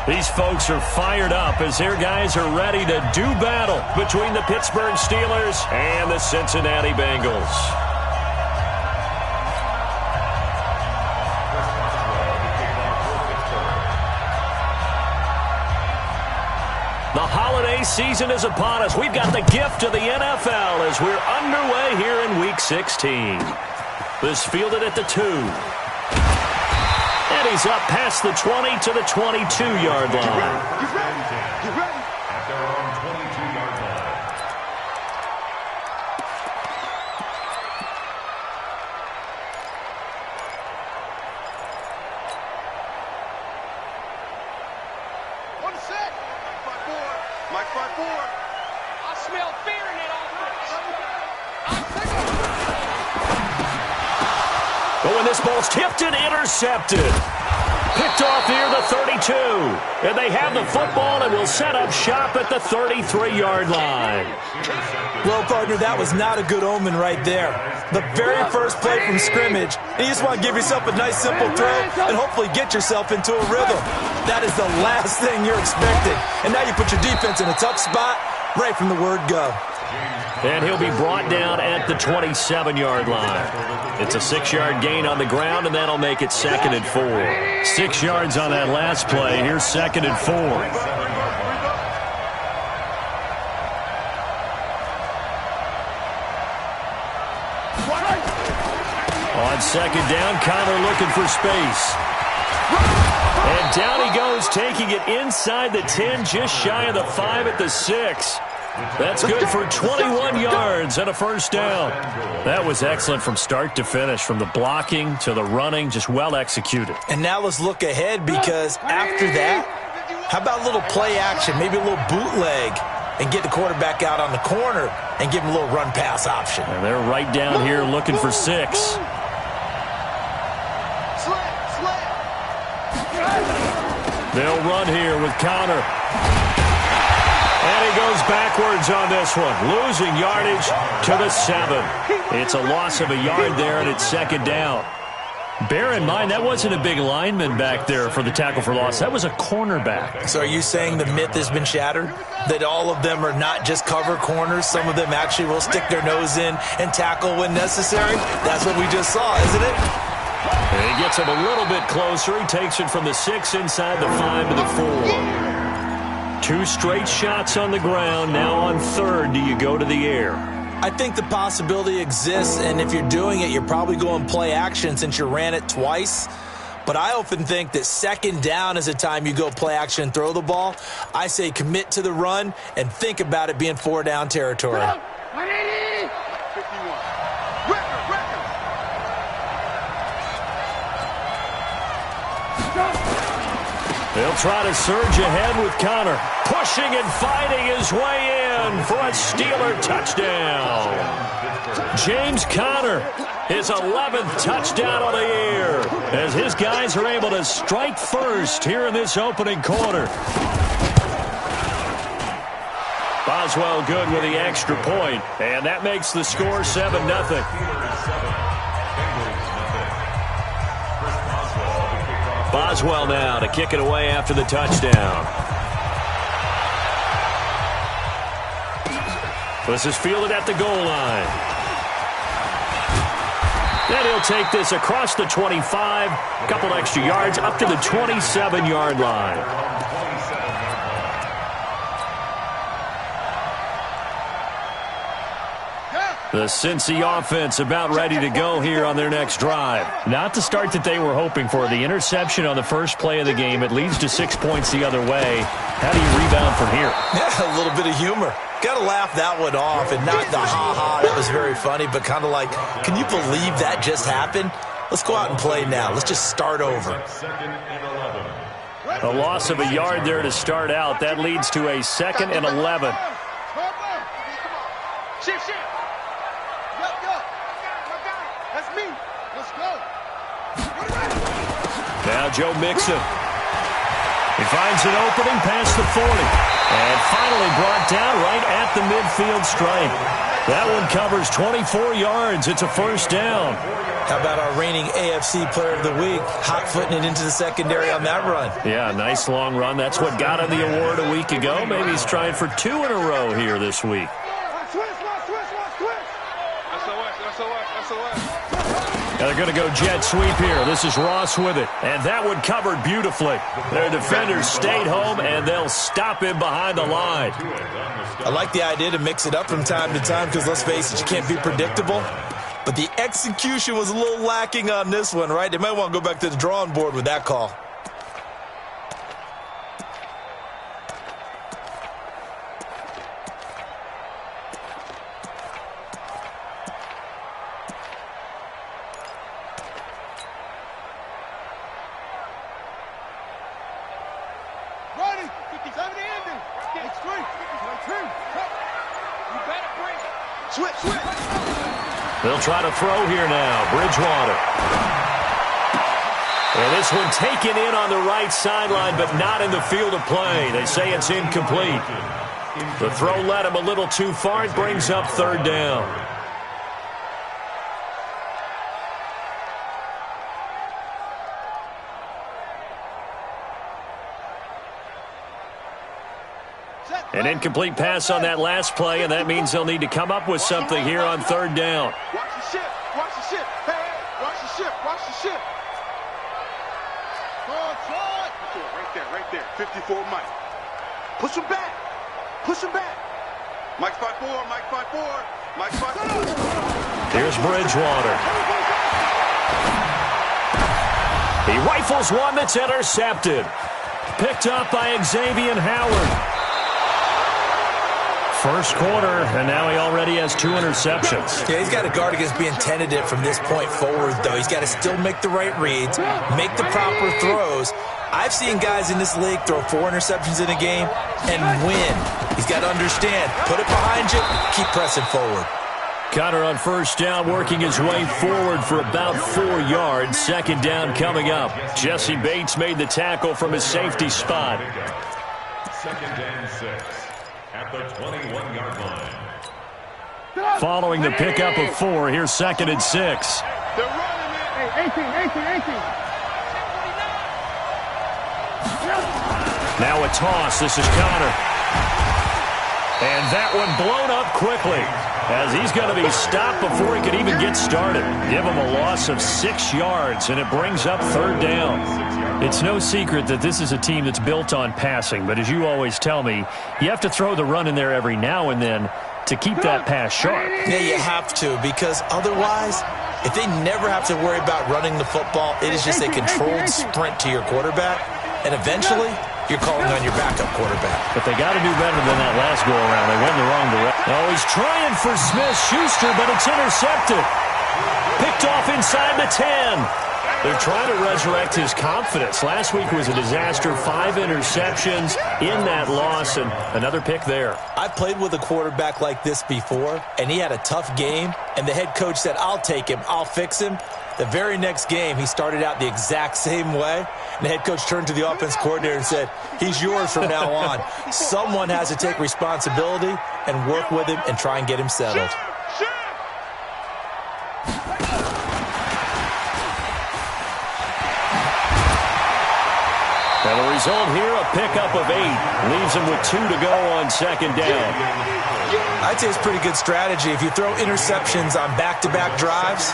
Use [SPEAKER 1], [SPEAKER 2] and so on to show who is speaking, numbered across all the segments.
[SPEAKER 1] These folks are fired up as their guys are ready to do battle between the Pittsburgh Steelers and the Cincinnati Bengals. The holiday season is upon us. We've got the gift of the NFL as we're underway here in Week 16. This fielded at the 2. And he's up past the 20 to the 22-yard line.
[SPEAKER 2] Get ready. At their own 22-yard line.
[SPEAKER 3] One sec. Mike 5-4. I smell fear in that offense.
[SPEAKER 1] But when this ball's tipped and intercepted. Picked off near the 32. And they have the football and will set up shop at the 33-yard line.
[SPEAKER 4] Well, partner, that was not a good omen right there. The very first play from scrimmage, and you just want to give yourself a nice, simple throw and hopefully get yourself into a rhythm. That is the last thing you're expecting. And now you put your defense in a tough spot right from the word go.
[SPEAKER 1] And he'll be brought down at the 27-yard line. It's a 6-yard gain on the ground, and that'll make it 2nd and 4. 6 yards on that last play. Here's 2nd and 4. On 2nd down, Connor looking for space. And down he goes, taking it inside the 10, just shy of the 5 at the 6. That's good for 21 yards and a first down. That was excellent from start to finish, from the blocking to the running, just well executed.
[SPEAKER 4] And now let's look ahead, because after that, how about a little play action, maybe a little bootleg, and get the quarterback out on the corner and give him a little run-pass option.
[SPEAKER 1] And they're right down here looking for 6. They'll run here with Connor. And he goes backwards on this one, losing yardage to the 7. It's a loss of a yard there, and it's 2nd down. Bear in mind, that wasn't a big lineman back there for the tackle for loss. That was a cornerback.
[SPEAKER 4] So are you saying the myth has been shattered? That all of them are not just cover corners? Some of them actually will stick their nose in and tackle when necessary? That's what we just saw, isn't it?
[SPEAKER 1] And he gets him a little bit closer. He takes it from the 6 inside the 5 to the 4. 2 straight shots on the ground. Now on 3rd, do you go to the air?
[SPEAKER 4] I think the possibility exists, and if you're doing it, you're probably going play action since you ran it twice. But I often think that 2nd down is a time you go play action and throw the ball. I say commit to the run and think about it being 4-down territory.
[SPEAKER 3] 51.
[SPEAKER 1] They'll try to surge ahead with Connor, pushing and fighting his way in for a Steeler touchdown. James Conner, his 11th touchdown of the year, as his guys are able to strike first here in this opening quarter. Boswell good with the extra point, and that makes the score 7-0. Boswell now to kick it away after the touchdown. This is fielded at the goal line. Then he'll take this across the 25, a couple extra yards up to the 27-yard line. The Cincy offense about ready to go here on their next drive. Not the start that they were hoping for. The interception on the first play of the game. It leads to 6 points the other way. How do you rebound from here?
[SPEAKER 4] Yeah, a little bit of humor. Got to laugh that one off, and not the ha-ha, that was very funny, but kind of like, can you believe that just happened? Let's go out and play now. Let's just start over.
[SPEAKER 1] A loss of a yard there to start out. That leads to a 2nd and 11.
[SPEAKER 3] Shift. That's me. Let's go.
[SPEAKER 1] Now Joe Mixon. He finds an opening past the 40. And finally brought down right at the midfield stripe. That one covers 24 yards. It's a first down.
[SPEAKER 4] How about our reigning AFC Player of the Week, hot-footing it into the secondary on that run?
[SPEAKER 1] Yeah, nice long run. That's what got him the award a week ago. Maybe he's trying for 2 in a row here this week. Now they're going to go jet sweep here. This is Ross with it. And that one covered beautifully. Their defenders stayed home, and they'll stop him behind the line.
[SPEAKER 4] I like the idea to mix it up from time to time because, let's face it, you can't be predictable. But the execution was a little lacking on this one, right? They might want to go back to the drawing board with that call.
[SPEAKER 1] They'll try to throw here now. Bridgewater. And this one taken in on the right sideline, but not in the field of play. They say it's incomplete. The throw led him a little too far. It brings up third down. An incomplete pass on that last play, and that means they'll need to come up with something here on third down.
[SPEAKER 3] Watch the ship. Watch the ship. Hey, watch the ship. Watch the ship. Right there, right there. 54 Mike. Push him back. Push him back. Mike 5-4, Mike 5-4, Mike 5-4.
[SPEAKER 1] Here's Bridgewater. He rifles one that's intercepted. Picked up by Xavier Howard. First quarter, and now he already has 2 interceptions.
[SPEAKER 4] Yeah, he's got to guard against being tentative from this point forward, though. He's got to still make the right reads, make the proper throws. I've seen guys in this league throw 4 interceptions in a game and win. He's got to understand, put it behind you, keep pressing forward.
[SPEAKER 1] Connor on first down, working his way forward for about 4 yards. Second down coming up. Jesse Bates made the tackle from his safety spot.
[SPEAKER 2] Second and 6 at the 21-yard line.
[SPEAKER 1] Following the pickup of 4, here's second and 6.
[SPEAKER 3] They're running it. 18.
[SPEAKER 1] Now a toss. This is Connor. And that one blown up quickly, as he's going to be stopped before he could even get started. Give him a loss of 6 yards, and it brings up third down. It's no secret that this is a team that's built on passing, but as you always tell me, you have to throw the run in there every now and then to keep that pass sharp.
[SPEAKER 4] Yeah, you have to, because otherwise, if they never have to worry about running the football, it is just a controlled sprint to your quarterback, and eventually you're calling on your backup quarterback.
[SPEAKER 1] But they got to do better than that last go-around. They went in the wrong direction. Oh, he's trying for Smith-Schuster, but it's intercepted. Picked off inside the 10. They're trying to resurrect his confidence. Last week was a disaster. 5 interceptions in that loss, and another pick there.
[SPEAKER 4] I've played with a quarterback like this before, and he had a tough game, and the head coach said, I'll take him, I'll fix him. The very next game, he started out the exact same way, and the head coach turned to the offense coordinator and said, he's yours from now on. Someone has to take responsibility and work with him and try and get him settled.
[SPEAKER 1] And the result here, a pickup of 8. Leaves him with 2 to go on second down.
[SPEAKER 4] I'd say it's pretty good strategy. If you throw interceptions on back-to-back drives,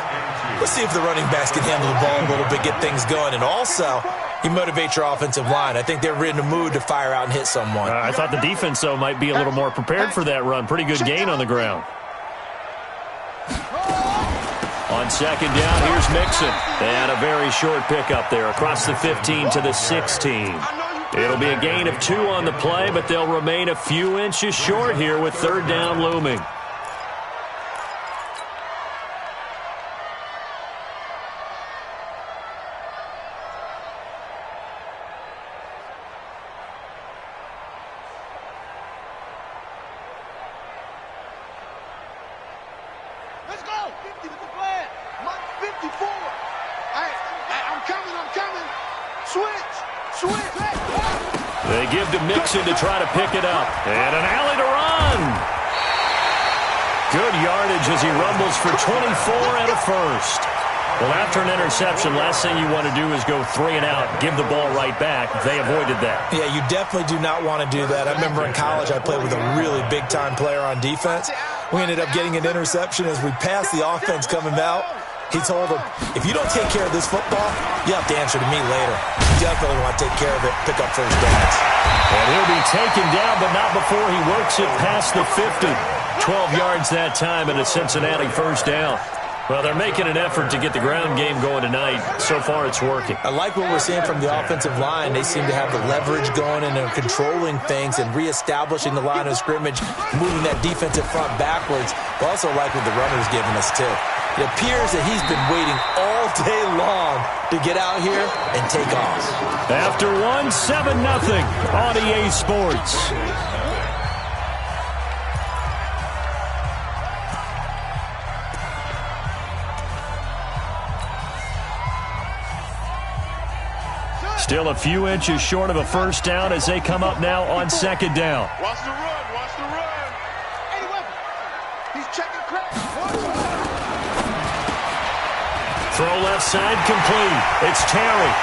[SPEAKER 4] let's see if the running backs can handle the ball a little bit, get things going. And also, you motivate your offensive line. I think they're in the mood to fire out and hit someone.
[SPEAKER 1] I thought the defense, though, might be a little more prepared for that run. Pretty good gain on the ground. On second down, here's Mixon. And a very short pickup there across the 15 to the 16. It'll be a gain of 2 on the play, but they'll remain a few inches short here with third down looming.
[SPEAKER 3] Let's go. 50 with the flag. 54. Hey, I'm coming. Switch.
[SPEAKER 1] They give to Mixon to try to pick it up. And an alley to run. Good yardage as he rumbles for 24 and a first. Well, after an interception, last thing you want to do is go 3 and out, give the ball right back. They avoided that.
[SPEAKER 4] Yeah, you definitely do not want to do that. I remember in college I played with a really big-time player on defense. We ended up getting an interception as we passed the offense coming out. He told him, if you don't take care of this football, you have to answer to me later. You definitely want to take care of it, pick up first downs.
[SPEAKER 1] And he'll be taken down, but not before he works it past the 50. 12 yards that time and a Cincinnati first down. Well, they're making an effort to get the ground game going tonight. So far, it's working.
[SPEAKER 4] I like what we're seeing from the offensive line. They seem to have the leverage going, and they're controlling things and reestablishing the line of scrimmage, moving that defensive front backwards. I also like what the runner's giving us, too. It appears that he's been waiting all day long to get out here and take off.
[SPEAKER 1] After 7-0 on EA Sports. Still a few inches short of a first down as they come up now on second down.
[SPEAKER 3] Watch the run, watch the run. Hey, weapon. He's checking crack.
[SPEAKER 1] Throw left side complete. It's Terry.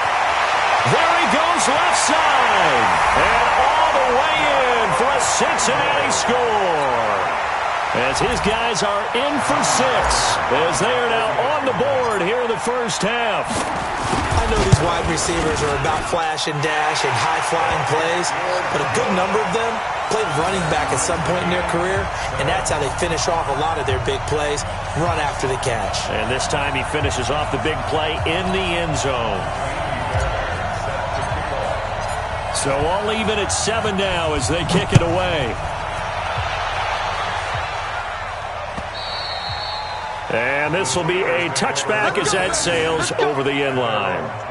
[SPEAKER 1] There he goes left side. And all the way in for a Cincinnati score. As his guys are in for 6. As they are now on the board here in the first half.
[SPEAKER 4] I know these wide receivers are about flash and dash and high-flying plays, but a good number of them played running back at some point in their career, and that's how they finish off a lot of their big plays, run after the catch.
[SPEAKER 1] And this time he finishes off the big play in the end zone. So all even at 7 now as they kick it away. And this will be a touchback as that sails over the end line.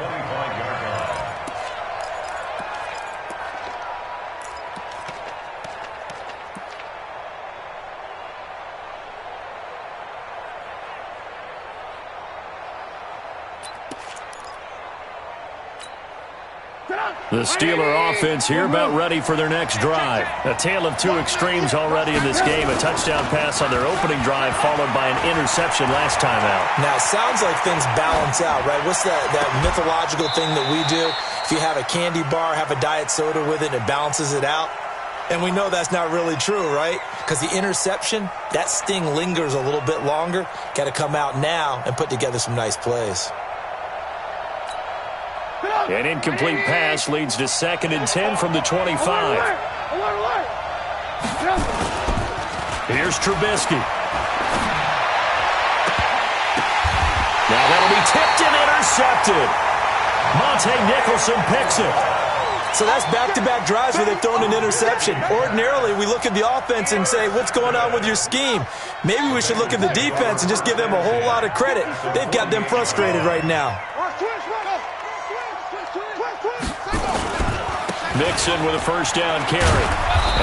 [SPEAKER 1] The Steeler offense here about ready for their next drive. A tale of two extremes already in this game. A touchdown pass on their opening drive followed by an interception last time out.
[SPEAKER 4] Now, it sounds like things balance out, right? What's that mythological thing that we do? If you have a candy bar, have a diet soda with it, and it balances it out. And we know that's not really true, right? Because the interception, that sting lingers a little bit longer. Got to come out now and put together some nice plays.
[SPEAKER 1] An incomplete pass leads to 2nd and 10 from the 25. Here's Trubisky. Now that'll be tipped and intercepted. Monte Nicholson picks it.
[SPEAKER 4] So that's back-to-back drives where they've thrown an interception. Ordinarily, we look at the offense and say, what's going on with your scheme? Maybe we should look at the defense and just give them a whole lot of credit. They've got them frustrated right now.
[SPEAKER 1] Mixon with a first down carry.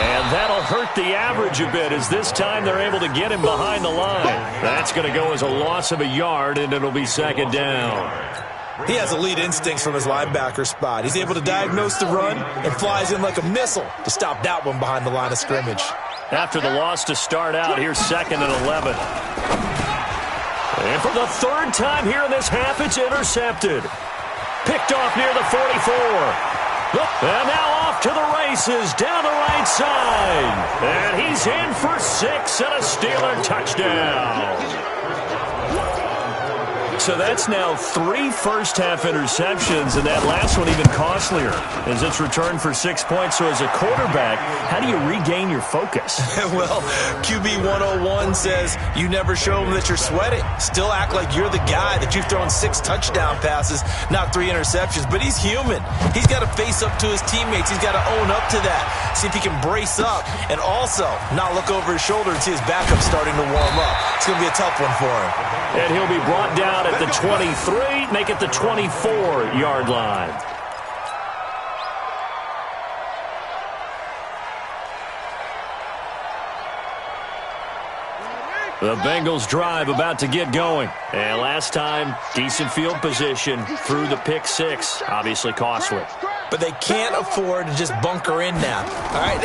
[SPEAKER 1] And that'll hurt the average a bit as this time they're able to get him behind the line. That's going to go as a loss of a yard, and it'll be 2nd down.
[SPEAKER 4] He has elite instincts from his linebacker spot. He's able to diagnose the run and flies in like a missile to stop that one behind the line of scrimmage.
[SPEAKER 1] After the loss to start out, here's 2nd and 11. And for the 3rd time here in this half, it's intercepted. Picked off near the 44. And now off to the races down the right side. And he's in for 6 and a Steeler touchdown. So that's now 3 first-half interceptions, and that last one even costlier as it's returned for 6 points. So as a quarterback, how do you regain your focus?
[SPEAKER 4] Well, QB 101 says you never show them that you're sweating. Still act like you're the guy, that you've thrown 6 touchdown passes, not 3 interceptions. But he's human. He's got to face up to his teammates. He's got to own up to that. See if he can brace up and also not look over his shoulder and see his backup starting to warm up. It's going to be a tough one for him.
[SPEAKER 1] And he'll be brought down at the 23, make it the 24-yard line. The Bengals drive about to get going. And last time, decent field position through the pick 6, obviously costly.
[SPEAKER 4] but they can't afford to just bunker in now. All right,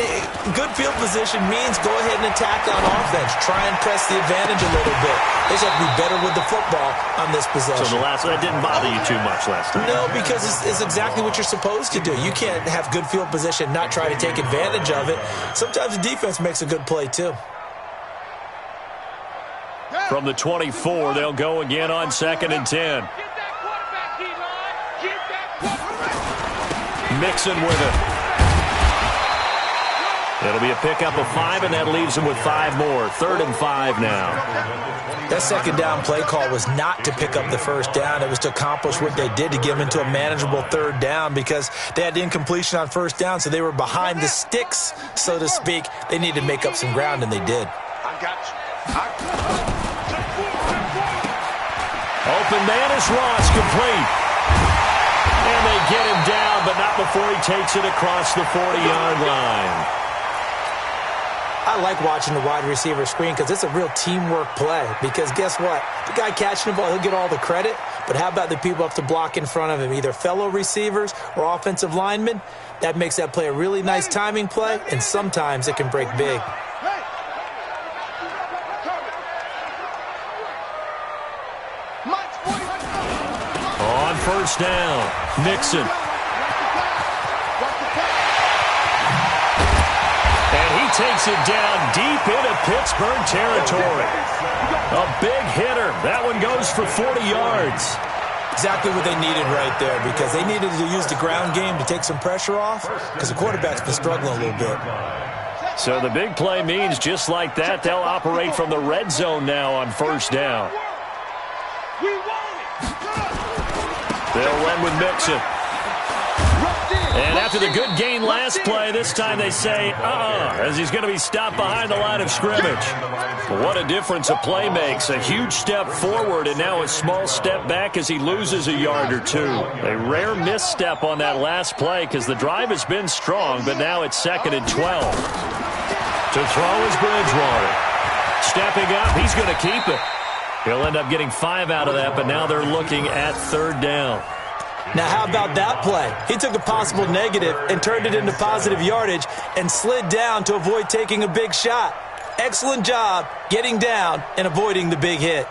[SPEAKER 4] good field position means go ahead and attack on offense. Try and press the advantage a little bit. They just have to be better with the football on this possession.
[SPEAKER 1] So that didn't bother you too much last time?
[SPEAKER 4] No, because it's exactly what you're supposed to do. You can't have good field position, not try to take advantage of it. Sometimes the defense makes a good play, too.
[SPEAKER 1] From the 24, they'll go again on 2nd and 10. Mixon with it. It'll be a pickup of 5, and that leaves him with 5 more. 3rd and 5 now.
[SPEAKER 4] That second down play call was not to pick up the first down. It was to accomplish what they did to get them into a manageable 3rd down because they had the incompletion on 1st down, so they were behind the sticks, so to speak. They needed to make up some ground, and they did.
[SPEAKER 3] I got you.
[SPEAKER 1] Open man is Ross, complete. And they get him down, but not before he takes it across the 40-yard line.
[SPEAKER 4] I like watching the wide receiver screen because it's a real teamwork play. Because guess what? The guy catching the ball, he'll get all the credit. But how about the people up to block in front of him, either fellow receivers or offensive linemen? That makes that play a really nice timing play, and sometimes it can break big.
[SPEAKER 1] On 1st down, Mixon. And he takes it down deep into Pittsburgh territory. A big hitter. That one goes for 40 yards.
[SPEAKER 4] Exactly what they needed right there because they needed to use the ground game to take some pressure off because the quarterback's been struggling a little bit.
[SPEAKER 1] So the big play means just like that, they'll operate from the red zone now on 1st down. They'll run with Mixon. And after the good gain last play, this time they say, as he's going to be stopped behind the line of scrimmage. What a difference a play makes. A huge step forward and now a small step back as he loses a yard or 2. A rare misstep on that last play because the drive has been strong, but now it's 2nd and 12. To throw is Bridgewater. Stepping up, he's going to keep it. He'll end up getting 5 out of that, but now they're looking at 3rd down.
[SPEAKER 4] Now, how about that play? He took a possible negative and turned it into positive yardage and slid down to avoid taking a big shot. Excellent job getting down and avoiding the big hit.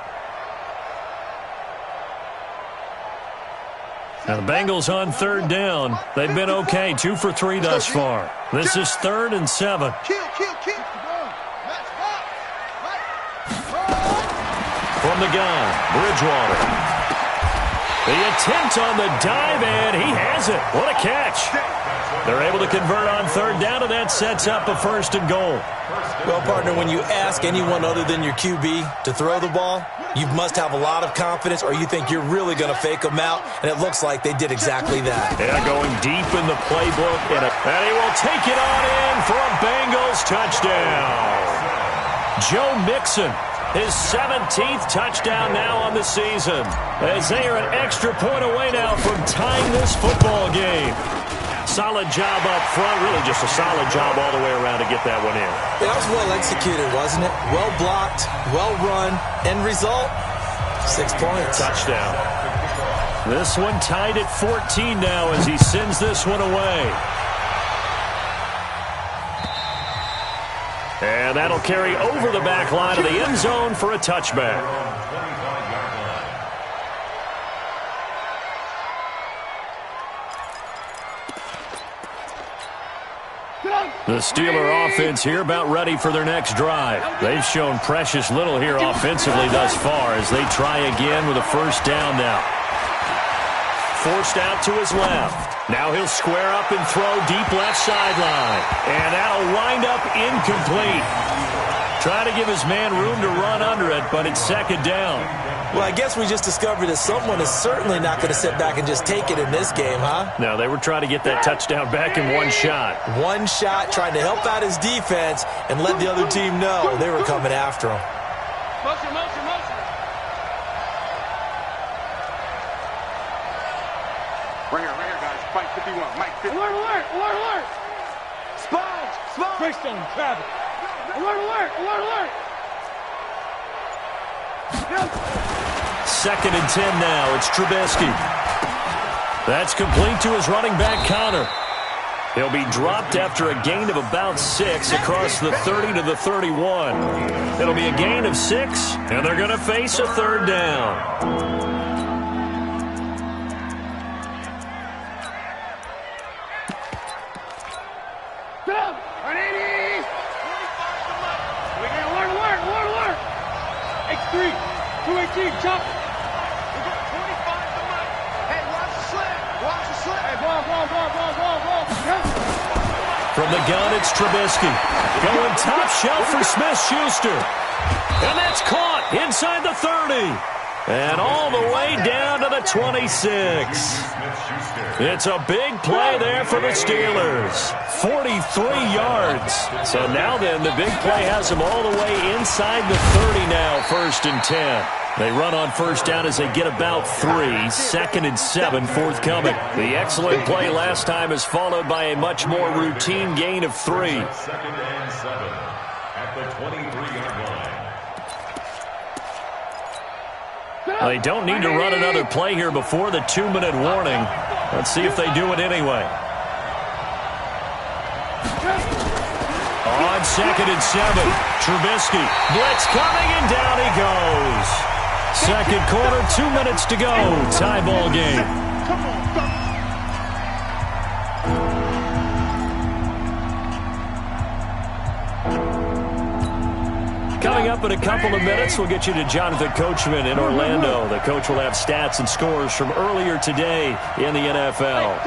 [SPEAKER 1] Now the Bengals on 3rd down. They've been okay, 2 for 3 thus far. This is 3rd and 7. From the gun, Bridgewater. The attempt on the dive, and he has it. What a catch. They're able to convert on 3rd down, and that sets up a 1st and goal.
[SPEAKER 4] Well, partner, when you ask anyone other than your QB to throw the ball, you must have a lot of confidence or you think you're really going to fake them out, and it looks like they did exactly that.
[SPEAKER 1] Yeah, going deep in the playbook, and he will take it on in for a Bengals touchdown. Joe Mixon. His 17th touchdown now on the season, as they are an extra point away now from tying this football game. Solid job up front, really just a solid job all the way around to get that one in.
[SPEAKER 4] That was well executed, wasn't it? Well blocked, well run, end result, 6 points.
[SPEAKER 1] Touchdown. This one tied at 14 now as he sends this one away. And that'll carry over the back line of the end zone for a touchback. The Steeler offense here about ready for their next drive. They've shown precious little here offensively thus far as they try again with a 1st down now. Forced out to his left. Now he'll square up and throw deep left sideline. And that'll wind up incomplete. Trying to give his man room to run under it, but it's 2nd down.
[SPEAKER 4] Well, I guess we just discovered that someone is certainly not going to sit back and just take it in this game, huh?
[SPEAKER 1] No, they were trying to get that touchdown back in one shot.
[SPEAKER 4] One shot, trying to help out his defense and let the other team know they were coming after him.
[SPEAKER 5] Motion, motion, motion.
[SPEAKER 3] Right here, guys. Mike 51. Mike 51.
[SPEAKER 5] Alert, alert, alert, alert.
[SPEAKER 3] Sponge, sponge.
[SPEAKER 5] Freestone, grab it. Alert, alert, alert, alert.
[SPEAKER 1] 2nd and 10 now. It's Trubisky. That's complete to his running back, Connor. He'll be dropped after a gain of about 6 across the 30 to the 31. It'll be a gain of 6, and they're going to face a third down.
[SPEAKER 5] Chop. We're going 25 to Mike. Hey, watch the slip. Watch the slip. Hey, ball.
[SPEAKER 1] From the gun, it's Trubisky. Going top shelf for Smith-Schuster. And that's caught inside the 30. And all the way down to the 26. It's a big play there for the Steelers. 43 yards. So now then, the big play has them all the way inside the 30 now, 1st and 10. They run on first down as they get about 3. 2nd and 7 forthcoming. The excellent play last time is followed by a much more routine gain of 3.
[SPEAKER 2] 2nd and 7 at the 23-yard line.
[SPEAKER 1] They don't need to run another play here before the 2-minute warning. Let's see if they do it anyway. On 2nd and 7, Trubisky. Blitz coming, and down he goes. Second quarter, 2 minutes to go. Tie ball game. Coming up in a couple of minutes, we'll get you to Jonathan Coachman in Orlando. The coach will have stats and scores from earlier today in the NFL.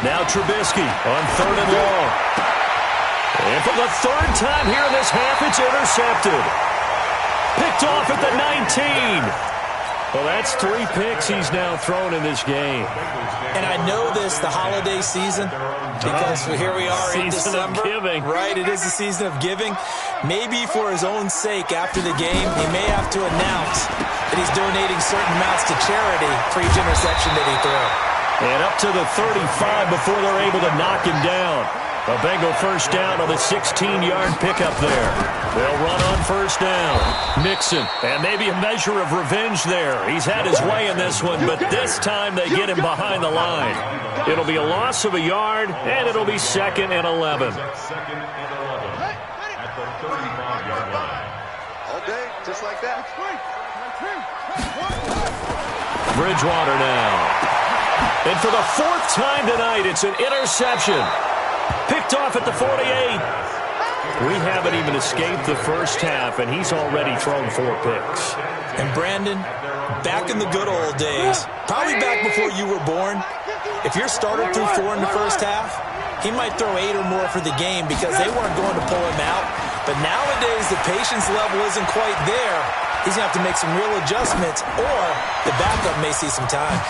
[SPEAKER 1] Now Trubisky on 3rd and long. And for the 3rd time here in this half, it's intercepted. Picked off at the 19. Well, that's 3 picks he's now thrown in this game.
[SPEAKER 4] And I know this, the holiday season, because here we are in December.
[SPEAKER 1] Season of giving.
[SPEAKER 4] Right, it is the season of giving. Maybe for his own sake after the game, he may have to announce that he's donating certain amounts to charity for each interception that he threw.
[SPEAKER 1] And up to the 35 before they're able to knock him down. A Bengal first down on the 16-yard pickup there. They'll run on first down. Mixon, and maybe a measure of revenge there. He's had his way in this one, but this time they get him behind the line. It'll be a loss of a yard, and it'll be 2nd and 11.
[SPEAKER 2] 2nd and 11 at the 35-yard line.
[SPEAKER 3] All day, just like that.
[SPEAKER 1] Bridgewater now. And for the 4th time tonight, it's an interception. Picked off at the 48. We haven't even escaped the first half, and he's already thrown 4 picks.
[SPEAKER 4] And Brandon, back in the good old days, probably back before you were born, if your starter threw 4 in the first half, he might throw 8 or more for the game because they weren't going to pull him out. But nowadays, the patience level isn't quite there. He's going to have to make some real adjustments, or the backup may see some time.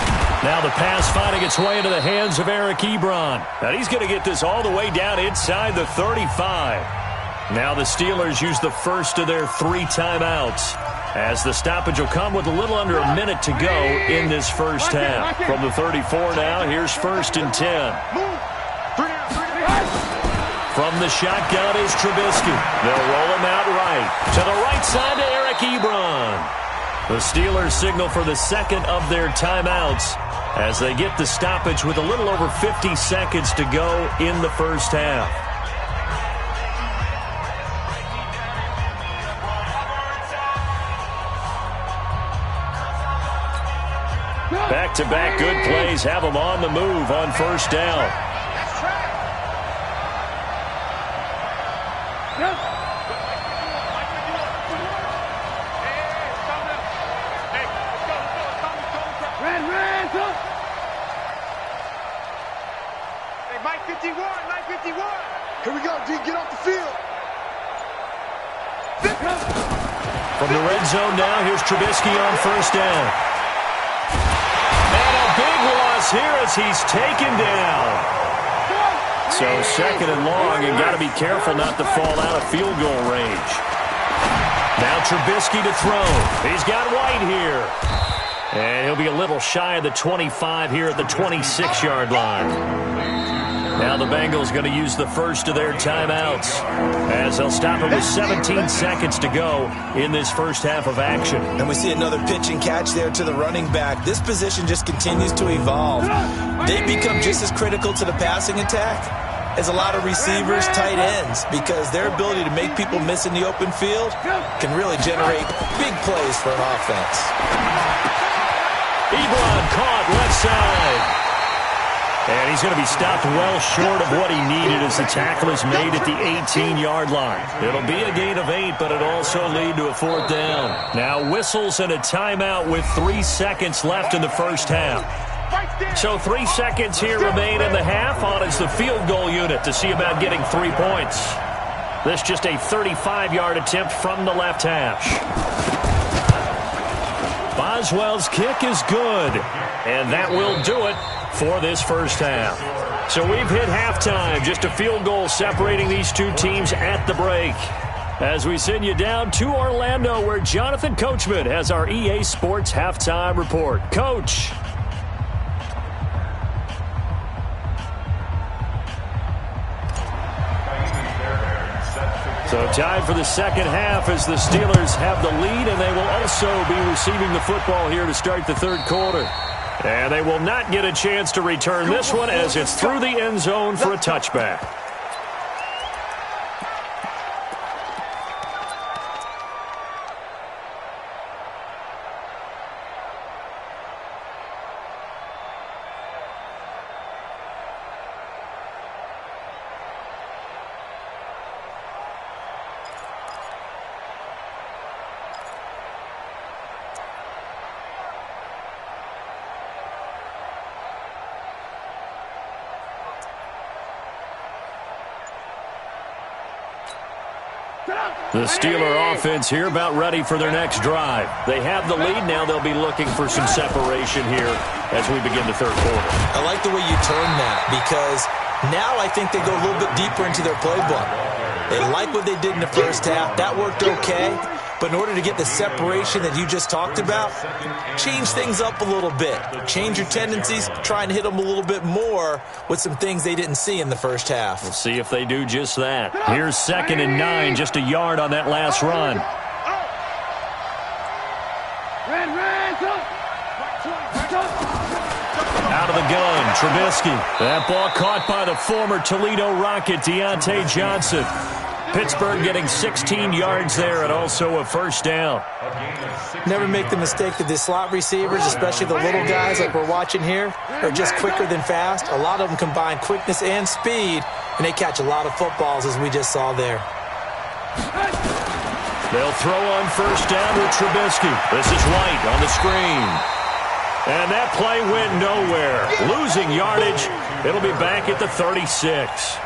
[SPEAKER 1] Now the pass finding its way into the hands of Eric Ebron. And he's going to get this all the way down inside the 35. Now the Steelers use the first of their 3 timeouts, as the stoppage will come with a little under a minute to go in this first half. From the 34 now, here's 1st and 10. From the shotgun is Trubisky. They'll roll him out right. To the right side to Eric Ebron. The Steelers signal for the 2nd of their timeouts as they get the stoppage with a little over 50 seconds to go in the first half. Back-to-back good plays have them on the move on first down.
[SPEAKER 3] Here we go, D. Get off the field.
[SPEAKER 1] From the red zone now, here's Trubisky on first down. And a big loss here as he's taken down. So 2nd and long, and got to be careful not to fall out of field goal range. Now Trubisky to throw. He's got White here. And he'll be a little shy of the 25 here at the 26-yard line. Now the Bengals going to use the first of their timeouts as they'll stop it with 17 seconds to go in this first half of action.
[SPEAKER 4] And we see another pitch and catch there to the running back. This position just continues to evolve. They become just as critical to the passing attack as a lot of receivers, tight ends, because their ability to make people miss in the open field can really generate big plays for an offense.
[SPEAKER 1] Ebron caught left side. And he's going to be stopped well short of what he needed as the tackle is made at the 18-yard line. It'll be a gain of 8, but it'll also lead to a fourth down. Now whistles and a timeout with 3 seconds left in the first half. So 3 seconds here remain in the half. On is the field goal unit to see about getting 3 points. This just a 35-yard attempt from the left hash. Boswell's kick is good, and that will do it for this first half. So we've hit halftime, just a field goal separating these two teams at the break. As we send you down to Orlando, where Jonathan Coachman has our EA Sports halftime report. Coach. So tied for the second half as the Steelers have the lead, and they will also be receiving the football here to start the third quarter. And they will not get a chance to return this one as it's through the end zone for a touchback. The Steeler offense here about ready for their next drive. They have the lead. Now they'll be looking for some separation here as we begin the third quarter.
[SPEAKER 4] I like the way you turn that, because now I think they go a little bit deeper into their playbook. They like what they did in the first half. That worked okay. But in order to get the separation that you just talked about, change things up a little bit. Change your tendencies, try and hit them a little bit more with some things they didn't see in the first half.
[SPEAKER 1] We'll see if they do just that. Here's 2nd and 9, just a yard on that last run. Out of the gun, Trubisky. That ball caught by the former Toledo Rocket, Deontay Johnson. Pittsburgh getting 16 yards there and also a first down.
[SPEAKER 4] Never make the mistake that the slot receivers, especially the little guys like we're watching here, are just quicker than fast. A lot of them combine quickness and speed, and they catch a lot of footballs, as we just saw there.
[SPEAKER 1] They'll throw on first down with Trubisky. This is White on the screen. And that play went nowhere. Losing yardage. It'll be back at the 36.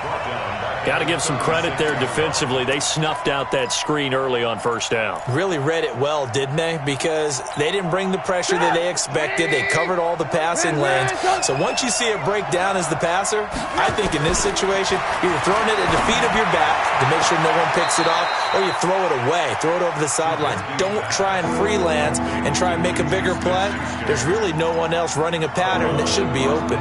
[SPEAKER 1] Got to give some credit there defensively. They snuffed out that screen early on first down.
[SPEAKER 4] Really read it well, didn't they? Because they didn't bring the pressure that they expected. They covered all the passing lanes. So once you see it break down as the passer, I think in this situation, you're throwing it at the feet of your back to make sure no one picks it off, or you throw it away, throw it over the sideline. Don't try and freelance and try and make a bigger play. There's really no one else running a pattern that should be open.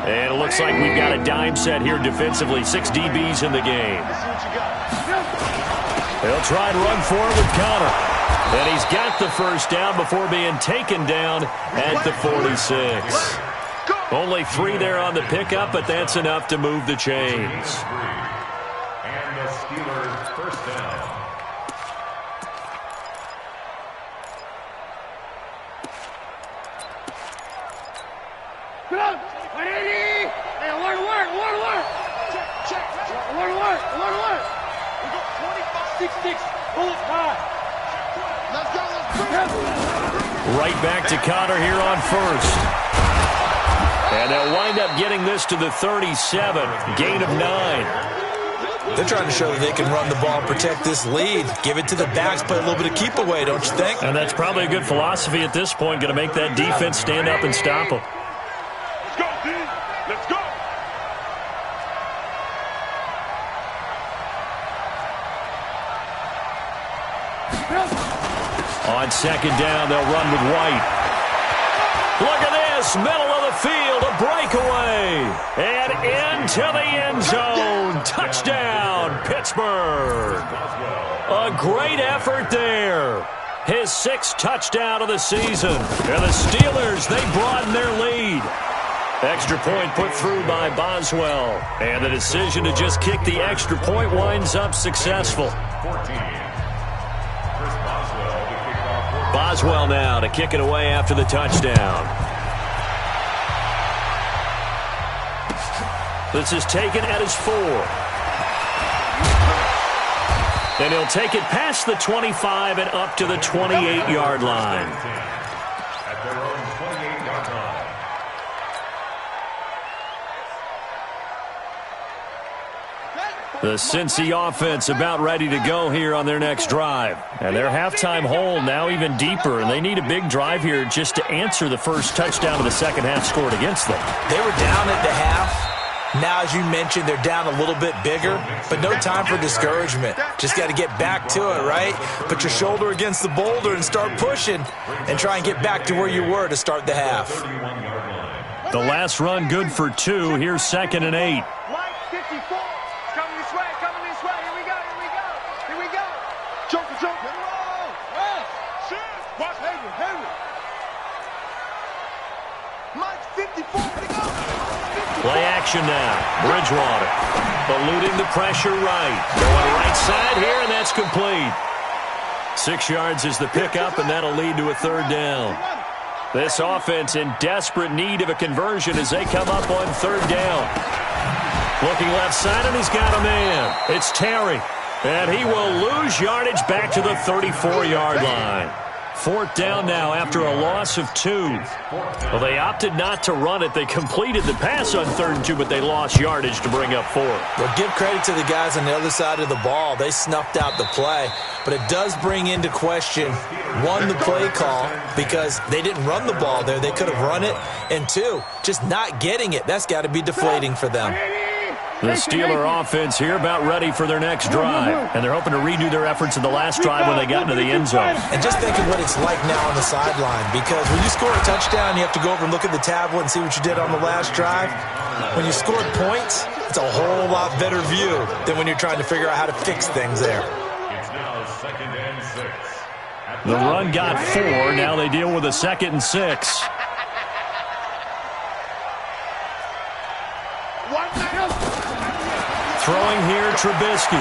[SPEAKER 1] And it looks like we've got a dime set here defensively. 6 DBs in the game. They'll try and run forward with Connor. And he's got the first down before being taken down at the 46. Only 3 there on the pickup, but that's enough to move the chains.
[SPEAKER 2] And the Steelers first down.
[SPEAKER 1] Right back to Connor here on first. And they'll wind up getting this to the 37. Gain of 9.
[SPEAKER 4] They're trying to show that they can run the ball and protect this lead. Give it to the backs, play a little bit of keep away, don't you think?
[SPEAKER 1] And that's probably a good philosophy at this point. Going to make that defense stand up and stop them.
[SPEAKER 3] Let's go, D. Let's go.
[SPEAKER 1] On second down, they'll run with White. Look at this. across middle of the field, a breakaway, and into the end zone. Touchdown, Pittsburgh. A great effort there. His 6th touchdown of the season. And the Steelers, they broaden their lead. Extra point put through by Boswell. And the decision to just kick the extra point winds up successful. Boswell now to kick it away after the touchdown. This is taken at his 4. And he'll take it past the 25 and up to the 28-yard line.
[SPEAKER 2] At their own 28-yard line.
[SPEAKER 1] The Cincy offense about ready to go here on their next drive. And their halftime hole now even deeper, and they need a big drive here just to answer the first touchdown of the second half scored against them.
[SPEAKER 4] They were down at the half. Now, as you mentioned, they're down a little bit bigger, but no time for discouragement. Just got to get back to it, right? Put your shoulder against the boulder and start pushing and try and get back to where you were to start the half.
[SPEAKER 1] The last run good for 2. Here's 2nd and 8.
[SPEAKER 5] Mike, 54. Coming this way, coming this way. Here we go, here we go. Here we go. Joker, Joker. Well, shit. Watch Henry. Mike, 54. Here we go.
[SPEAKER 1] Play action now. Bridgewater eluding the pressure right. Going right side here, and that's complete. 6 yards is the pickup, and that'll lead to a 3rd down. This offense in desperate need of a conversion as they come up on 3rd down. Looking left side, and he's got a man. It's Terry, and he will lose yardage back to the 34-yard line. 4th down now after a loss of 2. Well, they opted not to run it. They completed the pass on 3rd and 2, but they lost yardage to bring up 4.
[SPEAKER 4] Well, give credit to the guys on the other side of the ball. They snuffed out the play. But it does bring into question, 1, the play call, because they didn't run the ball there. They could have run it. And 2, just not getting it. That's got to be deflating for them.
[SPEAKER 1] The Steeler offense here about ready for their next drive. And they're hoping to redo their efforts in the last drive when they got into the end zone.
[SPEAKER 4] And just think of what it's like now on the sideline, because when you score a touchdown, you have to go over and look at the tablet and see what you did on the last drive. When you scored points, it's a whole lot better view than when you're trying to figure out how to fix things there.
[SPEAKER 2] It's now 2nd and 6.
[SPEAKER 1] The run got 4. Now they deal with a 2nd and 6. Throwing here, Trubisky.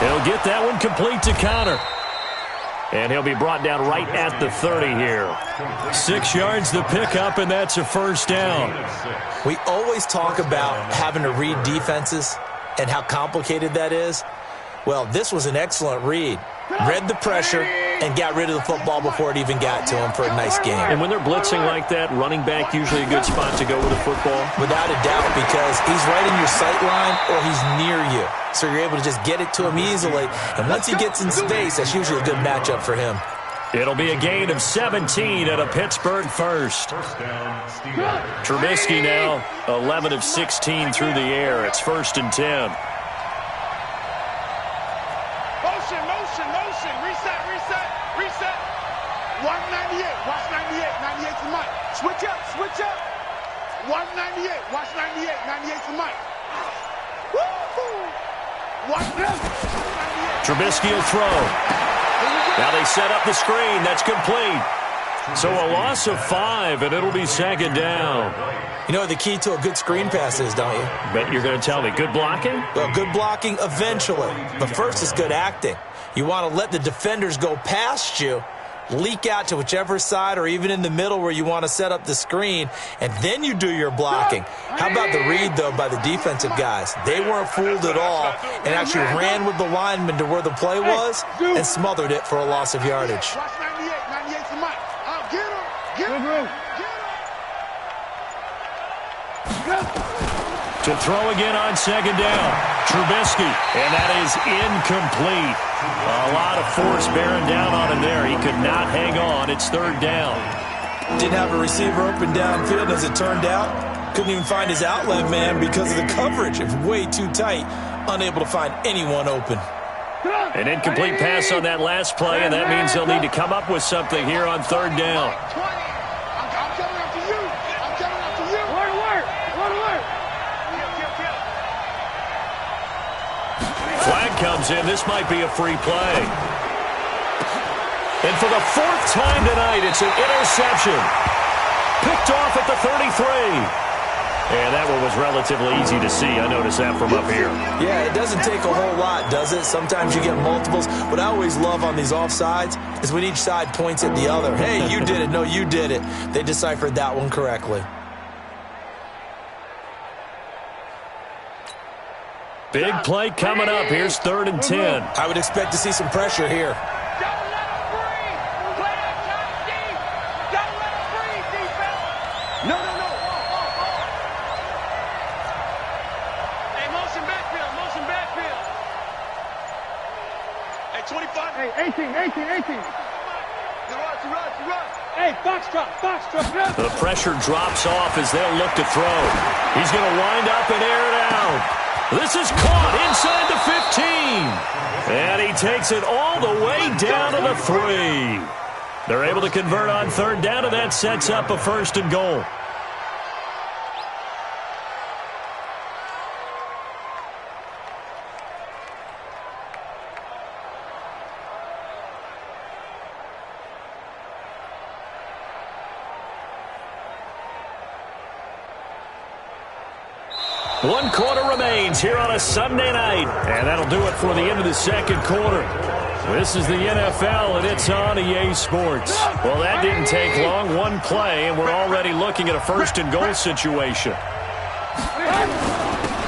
[SPEAKER 1] He'll get that one complete to Connor. And he'll be brought down right at the 30 here. 6 yards the pickup, and that's a 1st down.
[SPEAKER 4] We always talk about having to read defenses and how complicated that is. Well, this was an excellent read. Read the pressure and got rid of the football before it even got to him for a nice game.
[SPEAKER 1] And when they're blitzing like that, running back usually a good spot to go with the football?
[SPEAKER 4] Without a doubt, because he's right in your sight line or he's near you. So you're able to just get it to him easily. And once he gets in space, that's usually a good matchup for him.
[SPEAKER 1] It'll be a gain of 17 at a Pittsburgh 1st. Trubisky now 11 of 16 through the air. It's 1st and 10.
[SPEAKER 5] Motion. Reset. 198. Watch 98. 98 to Mike. Switch up. 198. Watch 98. 98 to Mike. Watch this.
[SPEAKER 1] Trubisky will throw. Now they set up the screen. That's complete. So a loss of 5, and it'll be 2nd down.
[SPEAKER 4] You know what the key to a good screen pass is, don't you?
[SPEAKER 1] Bet you're going to tell me. Good blocking?
[SPEAKER 4] Well, good blocking eventually. But first is good acting. You want to let the defenders go past you, leak out to whichever side or even in the middle where you want to set up the screen, and then you do your blocking. How about the read, though, by the defensive guys? They weren't fooled at all and actually ran with the lineman to where the play was and smothered it for a loss of yardage.
[SPEAKER 5] Watch 98 to Mike. Get him.
[SPEAKER 1] To throw again on 2nd down. Trubisky, and that is incomplete. A lot of force bearing down on him there. He could not hang on. It's 3rd down.
[SPEAKER 4] Didn't have a receiver open downfield, as it turned out. Couldn't even find his outlet man because of the coverage. It was way too tight. Unable to find anyone open.
[SPEAKER 1] An incomplete pass on that last play, and that means they'll need to come up with something here on 3rd down. comes in. This might be a free play. And for the fourth time tonight, it's an interception. Picked off at the 33. And that one was relatively easy to see. I noticed that from up here.
[SPEAKER 4] Yeah, it doesn't take a whole lot, does it? Sometimes you get multiples. What I always love on these offsides is when each side points at the other. Hey, you did it. No, you did it. They deciphered that one correctly.
[SPEAKER 1] Big play coming up. Here's 3rd and 10.
[SPEAKER 4] I would expect to see some pressure here.
[SPEAKER 5] Hey, 18. Hey, foxtrot.
[SPEAKER 1] The pressure drops off as they'll look to throw. He's going to wind up and air it out. This is caught inside the 15. And he takes it all the way down to the 3. They're able to convert on 3rd down, and that sets up a 1st and goal. One quarter remains here on a Sunday night. And that'll do it for the end of the second quarter. This is the NFL, and it's on EA Sports. Well, that didn't take long. One play, and we're already looking at a 1st and goal situation.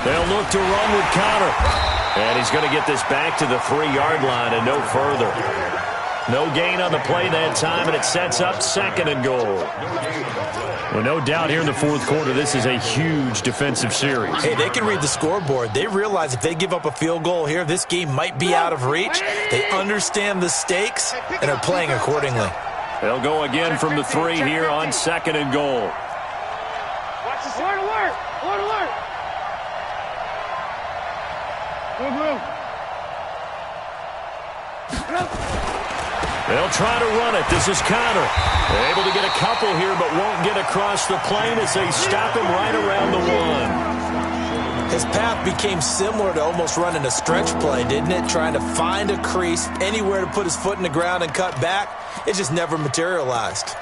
[SPEAKER 1] They'll look to run with Connor. And he's going to get this back to the 3-yard line and no further. No gain on the play that time, and it sets up 2nd and goal. Well, no doubt here in the 4th quarter, this is a huge defensive series.
[SPEAKER 4] Hey, they can read the scoreboard. They realize if they give up a field goal here, this game might be out of reach. They understand the stakes and are playing accordingly.
[SPEAKER 1] They'll go again from the 3 here on 2nd and goal.
[SPEAKER 5] Watch this. Alert.
[SPEAKER 1] They'll try to run it. This is Connor. They're able to get a couple here, but won't get across the plane as they stop him right around the 1.
[SPEAKER 4] His path became similar to almost running a stretch play, didn't it? Trying to find a crease, anywhere to put his foot in the ground and cut back. It just never materialized.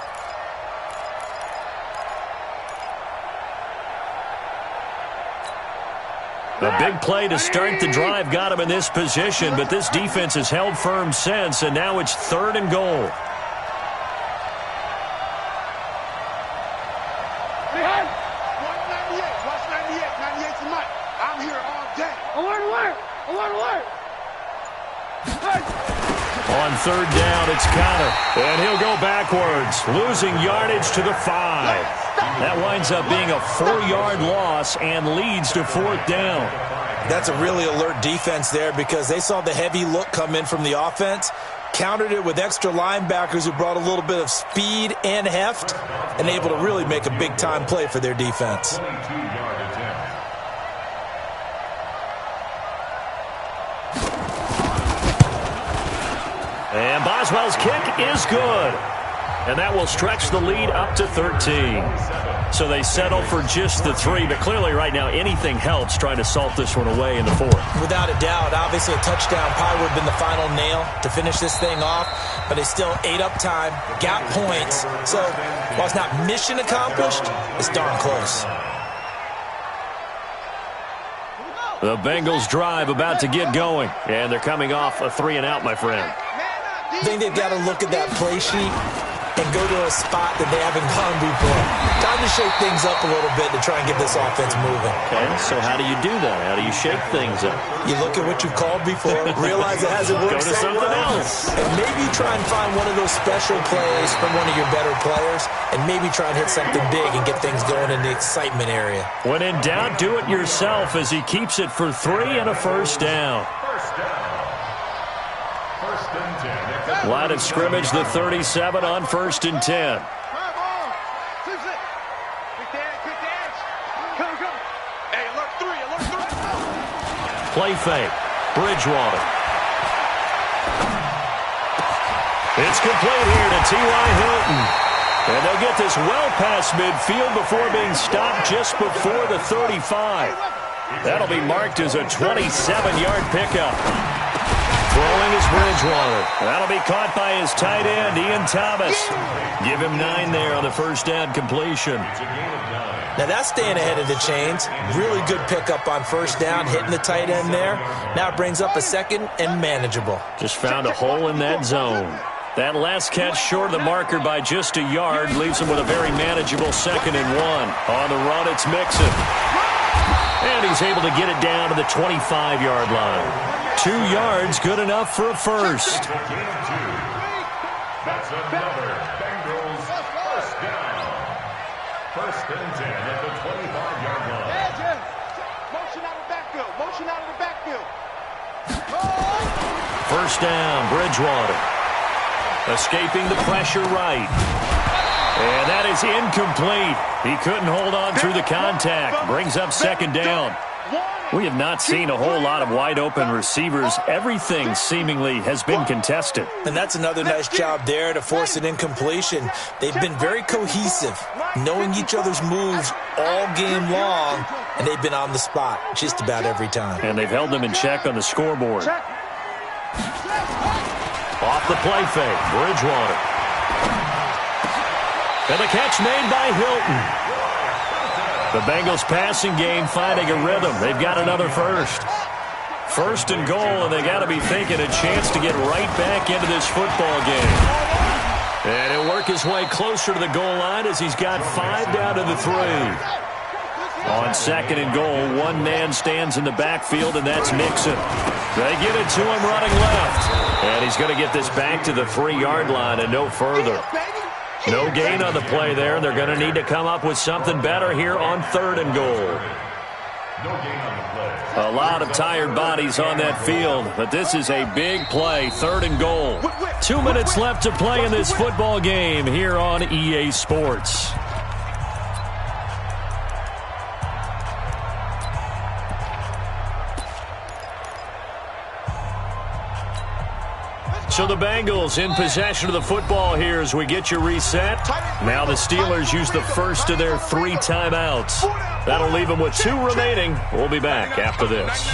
[SPEAKER 1] A big play to start the drive got him in this position, but this defense has held firm since, and now it's 3rd and goal.
[SPEAKER 5] Watch 98 tonight. I'm here all day. Alert.
[SPEAKER 1] On 3rd down, it's Connor, and he'll go backwards, losing yardage to the 5. That winds up being a 4-yard loss and leads to 4th down.
[SPEAKER 4] That's a really alert defense there because they saw the heavy look come in from the offense, countered it with extra linebackers who brought a little bit of speed and heft, and able to really make a big-time play for their defense.
[SPEAKER 1] And Boswell's kick is good. And that will stretch the lead up to 13. So they settle for just the 3, but clearly right now anything helps trying to salt this one away in the 4th.
[SPEAKER 4] Without a doubt, obviously a touchdown probably would have been the final nail to finish this thing off, but they still ate up time, got points. So while it's not mission accomplished, it's darn close.
[SPEAKER 1] The Bengals drive about to get going, and they're coming off a 3-and-out, my friend.
[SPEAKER 4] I think they've got to look at that play sheet and go to a spot that they haven't gone before. Time to shake things up a little bit to try and get this offense moving.
[SPEAKER 1] Okay, so how do you do that? How do you shake things up?
[SPEAKER 4] You look at what you've called before, realize it hasn't worked
[SPEAKER 1] so
[SPEAKER 4] something
[SPEAKER 1] well,
[SPEAKER 4] else. And maybe try and find one of those special plays from one of your better players, and maybe try and hit something big and get things going in the excitement area.
[SPEAKER 1] When in doubt, do it yourself as he keeps it for 3 and a 1st down. Line of scrimmage, the 37 on 1st and 10. Play fake. Bridgewater. It's complete here to T.Y. Hilton. And they'll get this well past midfield before being stopped just before the 35. That'll be marked as a 27-yard pickup. Throwing is Bridgewater. That'll be caught by his tight end, Ian Thomas. Give him 9 there on the first down completion.
[SPEAKER 4] Now that's staying ahead of the chains. Really good pickup on first down, hitting the tight end there. Now it brings up a second and manageable.
[SPEAKER 1] Just found a hole in that zone. That last catch short of the marker by just a yard leaves him with a very manageable 2nd and 1. On the run, it's Mixon. And he's able to get it down to the 25-yard line. 2 yards, good enough for a first.
[SPEAKER 2] That's another Bengals first down. First and 10 at the 25-yard line.
[SPEAKER 5] Motion out of the backfield. Motion out of the backfield.
[SPEAKER 1] First down, Bridgewater. Escaping the pressure right. And that is incomplete. He couldn't hold on through the contact. Brings up 2nd down. We have not seen a whole lot of wide-open receivers. Everything seemingly has been contested.
[SPEAKER 4] And that's another nice job there to force an incompletion. They've been very cohesive, knowing each other's moves all game long, and they've been on the spot just about every time.
[SPEAKER 1] And they've held them in check on the scoreboard. Off the play fake, Bridgewater. And the catch made by Hilton. The Bengals passing game finding a rhythm. They've got another first. First and goal, and they got to be thinking a chance to get right back into this football game. And he'll work his way closer to the goal line as he's got 5 down to the 3. On 2nd and goal, one man stands in the backfield, and that's Mixon. They get it to him running left. And he's going to get this back to the 3-yard line and no further. No gain on the play there. They're going to need to come up with something better here on 3rd and goal. A lot of tired bodies on that field, but this is a big play, 3rd and goal. 2 minutes left to play in this football game here on EA Sports. So the Bengals in possession of the football here as we get you reset. Now the Steelers use the first of their 3 timeouts. That'll leave them with 2 remaining. We'll be back after this.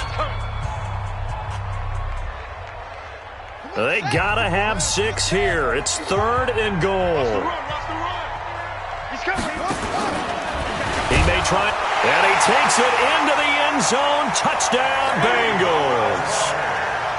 [SPEAKER 1] They gotta have 6 here. It's 3rd and goal. He may try, and he takes it into the end zone. Touchdown, Bengals.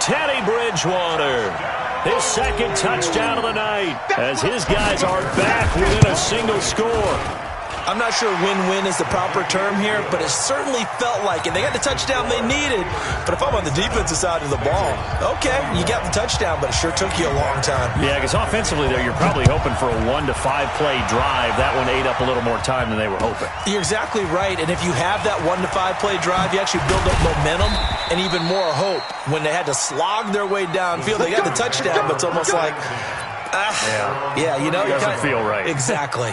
[SPEAKER 1] Teddy Bridgewater. His 2nd touchdown of the night as his guys are back within a single score.
[SPEAKER 4] I'm not sure win-win is the proper term here, but it certainly felt like it. They got the touchdown they needed, but if I'm on the defensive side of the ball, okay, you got the touchdown, but it sure took you a long time.
[SPEAKER 1] Yeah, because offensively there, you're probably hoping for a 1 to 5 play drive. That one ate up a little more time than they were hoping.
[SPEAKER 4] You're exactly right, and if you have that 1 to 5 play drive, you actually build up momentum and even more hope. When they had to slog their way downfield, they got the touchdown, but it's almost like, you know,
[SPEAKER 1] it doesn't feel right.
[SPEAKER 4] Exactly.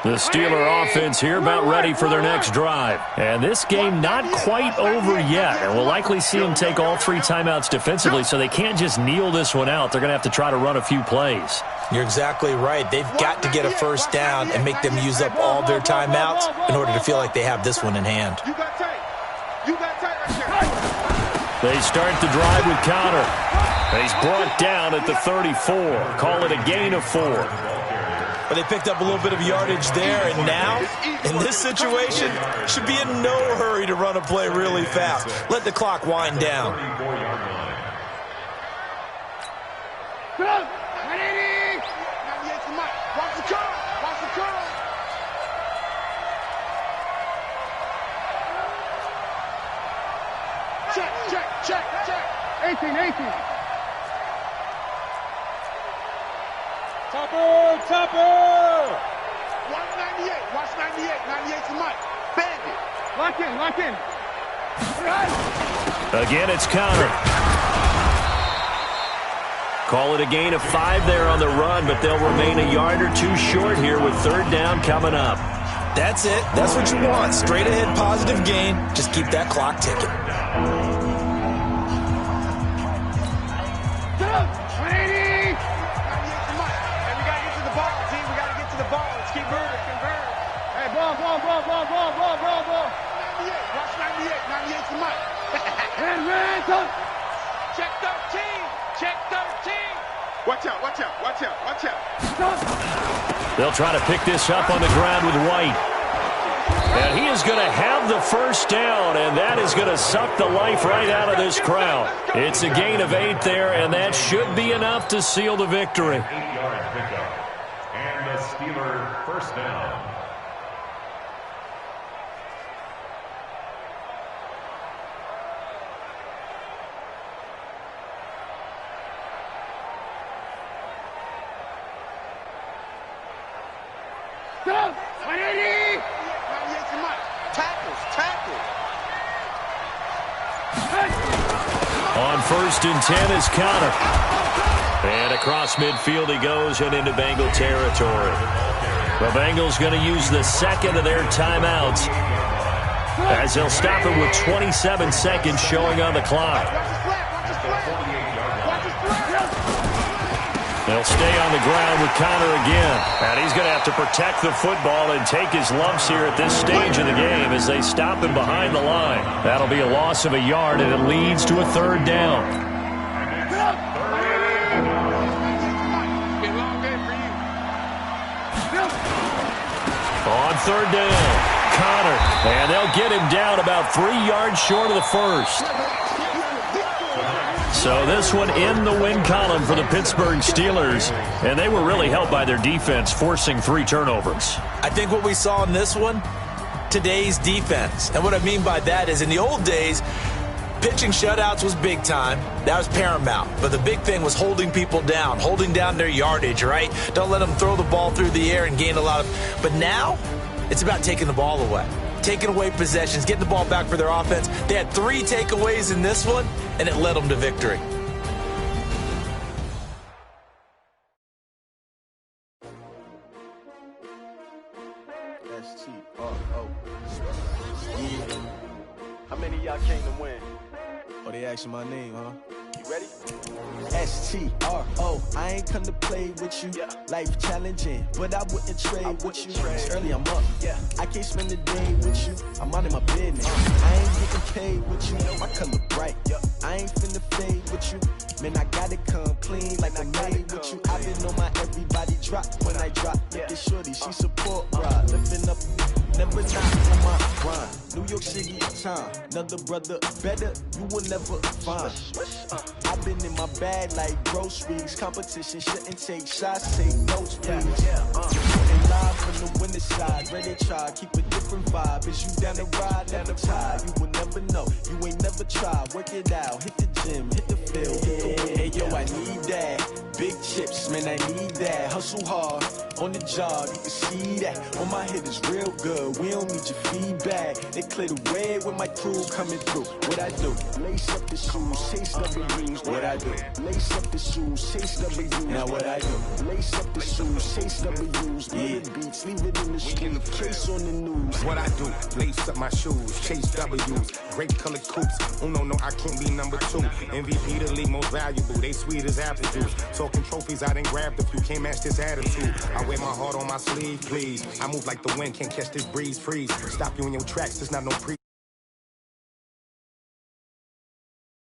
[SPEAKER 1] The Steeler offense here about ready for their next drive. And this game not quite over yet. And we'll likely see them take all 3 timeouts defensively, so they can't just kneel this one out. They're going to have to try to run a few plays.
[SPEAKER 4] You're exactly right. They've got to get a first down and make them use up all their timeouts in order to feel like they have this one in hand.
[SPEAKER 5] You got tight. You got tight right there.
[SPEAKER 1] They start the drive with Connor. And he's brought down at the 34. Call it a gain of 4.
[SPEAKER 4] But they picked up a little bit of yardage there, and now, in this situation, should be in no hurry to run a play really fast. Let the clock wind down.
[SPEAKER 5] Watch the curl. Watch the curl. Check, check, check, check. 18. Topper! 198. Watch 98. 98 to Mike. Bandit. Lock in.
[SPEAKER 1] Again, it's Connor. Call it a gain of 5 there on the run, but they'll remain a yard or 2 short here with 3rd down coming up.
[SPEAKER 4] That's it. That's what you want. Straight ahead, positive gain. Just keep that clock ticking.
[SPEAKER 5] 180. 98 to Mike. Hey, we got to get to the ball, team. We got to get to the ball. Let's keep moving. Convert. Hey, ball. 98. Watch 98. 98 to Mike. Check 13. Check 13. Watch out, watch out, watch out, watch out.
[SPEAKER 1] They'll try to pick this up on the ground with White. And he is going to have the first down, and that is going to suck the life right out of this crowd. It's a gain of 8 there, and that should be enough to seal the victory.
[SPEAKER 2] 8-yard pickup. And the Steeler first down.
[SPEAKER 5] Go! 180! 98 too much. Tackles, tackles.
[SPEAKER 1] On 1st and 10 is Connor. And across midfield he goes and into Bengal territory. The Bengals going to use the second of their timeouts as they'll stop it with 27 seconds showing on the clock. They'll stay on the ground with Connor again. And he's going to have to protect the football and take his lumps here at this stage of the game as they stop him behind the line. That'll be a loss of a yard, and it leads to a 3rd down. On 3rd down, Connor. And they'll get him down about 3 yards short of the first. So this one in the win column for the Pittsburgh Steelers. And they were really helped by their defense, forcing 3 turnovers.
[SPEAKER 4] I think what we saw in this one, today's defense. And what I mean by that is in the old days, pitching shutouts was big time. That was paramount. But the big thing was holding people down, holding down their yardage, right? Don't let them throw the ball through the air and gain a lot of... But now, it's about taking the ball away. Taking away possessions, getting the ball back for their offense. They had 3 takeaways in this one, and it led them to victory.
[SPEAKER 6] How many of y'all came to win?
[SPEAKER 7] Oh, they asking my name, huh?
[SPEAKER 6] You ready?
[SPEAKER 7] S-T-R-O, I ain't come to play with you.
[SPEAKER 6] Yeah.
[SPEAKER 7] Life challenging, but I wouldn't trade with you. It's early, I'm up.
[SPEAKER 6] Yeah.
[SPEAKER 7] I can't spend the day with you. I'm out of my business. I ain't getting paid with you. My color bright.
[SPEAKER 6] Yeah.
[SPEAKER 7] I ain't finna fade with you. Man, I gotta come clean like I made with you. I've been on my everybody drop when I drop.
[SPEAKER 6] Yeah.
[SPEAKER 7] Look at shorty, she support ride. Lifting up, never not on my grind. New York City time. Another brother better, you will never find. I've been in my bag like groceries. Competition shouldn't take shots, take notes, please. Putting live from the winner side. Ready to try, keep a different vibe. Is you down the ride, never tired. You will never know, you ain't never tried. Work it out, hit the gym, hit the field, hit the win. Hey yo, I need that. Big chips, man, I need that. Hustle hard, on the job, you can see that. On my head is real good, we don't need your feedback. They clear the way with my crew coming through. What I do? Lace up the shoes, chase W's. What I do? Lace up the shoes, chase W's. Now what I do? Lace up the shoes, chase W's. Yeah, beats, leave it in the street, case on the news.
[SPEAKER 8] What I do, lace up my shoes, chase W's, great colored coops. No, I can't be number 2. MVP the league most valuable, they sweet as apple juice. Talking trophies, I done grabbed a few, can't match this attitude. I wear my heart on my sleeve, please. I move like the wind, can't catch this breeze, freeze. Stop you in your tracks, there's not no pre.